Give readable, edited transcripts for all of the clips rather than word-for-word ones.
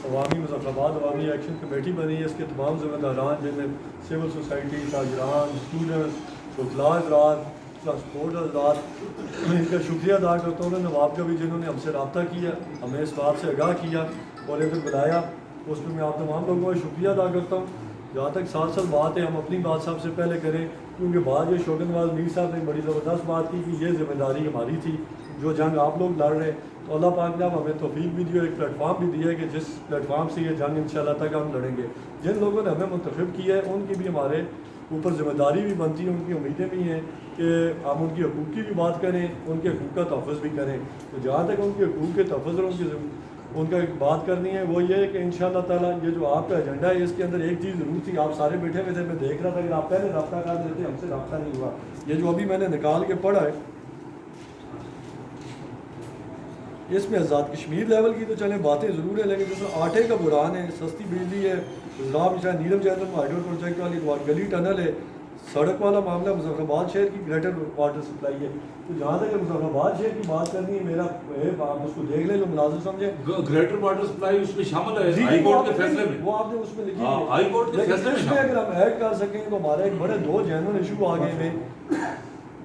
عوامی مظفرآباد عوامی action committee بنی ہے. اس کے تمام ذمہ داران جن میں سول سوسائٹی، تاجران، اسٹوڈنٹس، وکلاء حضرات، ٹرانسپورٹ حضرات، میں ان کا شکریہ ادا کرتا ہوں. نواب کا بھی جنہوں نے ہم سے رابطہ کیا، ہمیں اس بات سے آگاہ کیا اور ادھر بلایا، اس پہ میں آپ تمام لوگوں کا شکریہ ادا کرتا ہوں. جہاں تک ساتھ بات ہے، ہم اپنی بات سب سے پہلے کریں، کیونکہ بعد یہ شوکت نواز میر صاحب نے بڑی زبردست بات کی کہ یہ ذمہ داری ہماری تھی، جو جنگ آپ لوگ لڑ رہے. تو اللہ پاک نے اب ہمیں توفیق بھی دی اور ایک پلیٹ فارم بھی دیا ہے کہ جس پلیٹ فارم سے یہ جنگ انشاءاللہ تک ہم لڑیں گے. جن لوگوں نے ہمیں منتخب کیا ہے ان کی بھی ہمارے اوپر ذمہ داری بھی بنتی ہے، ان کی امیدیں بھی ہیں کہ ہم ان کی حقوق کی بھی بات کریں، ان کے حقوق کا تحفظ بھی کریں. تو جہاں تک ان کے حقوق کے تحفظ اور ان کا بات کرنی ہے وہ یہ ہے کہ انشاءاللہ تعالیٰ یہ جو آپ کا ایجنڈا ہے، اس کے اندر ایک چیز ضرور تھی. آپ سارے بیٹھے ہوئے تھے، میں دیکھ رہا تھا کہ آپ پہلے رابطہ کر دیتے، ہم سے رابطہ نہیں ہوا. یہ جو ابھی میں نے نکال کے پڑھا ہے، اس میں آزاد کشمیر لیول کی تو چلیں باتیں ضرور ہیں، لیکن جس میں آٹے کا بحران ہے، سستی بجلی ہے، گجرات شاید نیلم جیتن ہائیڈرو پروجیکٹ والی گلی ٹنل ہے، سڑک والا معاملہ مظفرآباد شہر کی گریٹر واٹر سپلائی ہے. تو جہاں تک مظفرآباد شہر کی بات کرنی ہے، میرا آپ اس کو دیکھ لیں جو مناظر سمجھیں. گریٹر واٹر سپلائی اس میں شامل ہے، جی ہائی کورٹ کے فیصلے میں، وہ آپ نے اس میں لکھی ہے، ہائی کورٹ کے فیصلے اس میں اگر ہم ایڈ کر سکیں تو ہمارا ایک بڑے دو جینون ایشو آ گئے ہیں.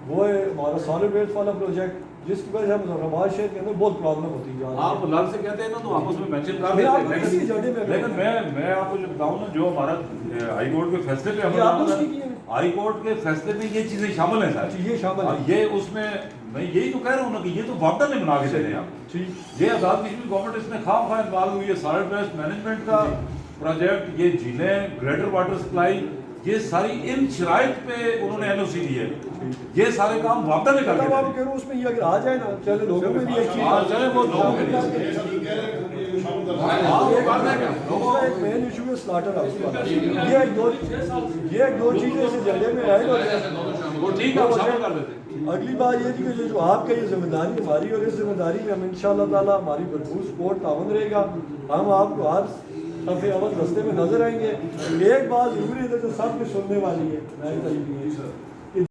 وہ ہے ہمارا سالڈ ویسٹ والا پروجیکٹ، جس کی وجہ سے مظفرآباد شہر کے اندر بہت پرابلم ہوتی ہے. آپ لال سے کہتے ہیں نا تو ہم اس میں مینشن کر دیتے ہیں، لیکن میں آپ کو جو بتاؤں نا، جو ہمارا ہائی کورٹ کے فیصلے پہ ہائی کورٹ کے فیصلے میں یہ چیزیں شامل ہیں سر. یہ شامل ہے، یہ اس میں میں یہی تو کہہ رہا ہوں نا کہ یہ تو وابڈا نے بنا کے دے رہے ہیں آپ. یہ آزاد کشمیر گورنمنٹ اس میں خواہ خواہ انوالو ہوئی ہے. سالڈ ویسٹ مینجمنٹ کا پروجیکٹ، یہ جھیلیں، گریٹر واٹر سپلائی، یہ ساری ان شرائط پہ انہوں نے این او سی دی ہے. یہ سارے کام وابڈا نے کر کے آپ کہہ رہے اس میں یہ اگر آ جائے نا، چلے لوگوں میں بھی ایک چیز آ جائے، وہ لوگوں میں ایک مین ایشو ہے سلاٹر ہاؤس والا. یہ ایک دو چیزیں اس ایجنڈے میں ایڈ ہو جائیں، وہ ٹھیک ہے، شامل کر دیتے ہیں. اگلی بات یہ تھی کہ جو آپ کا یہ ذمہ داری ہماری، اور اس ذمہ داری میں ہم انشاءاللہ تعالیٰ ہماری بھرپور سپورٹ تعاون رہے گا. ہم آپ کو ہر صفحے اول رستے میں نظر آئیں گے. ایک بات ضروری ہے جو سب کو سننے والی ہے،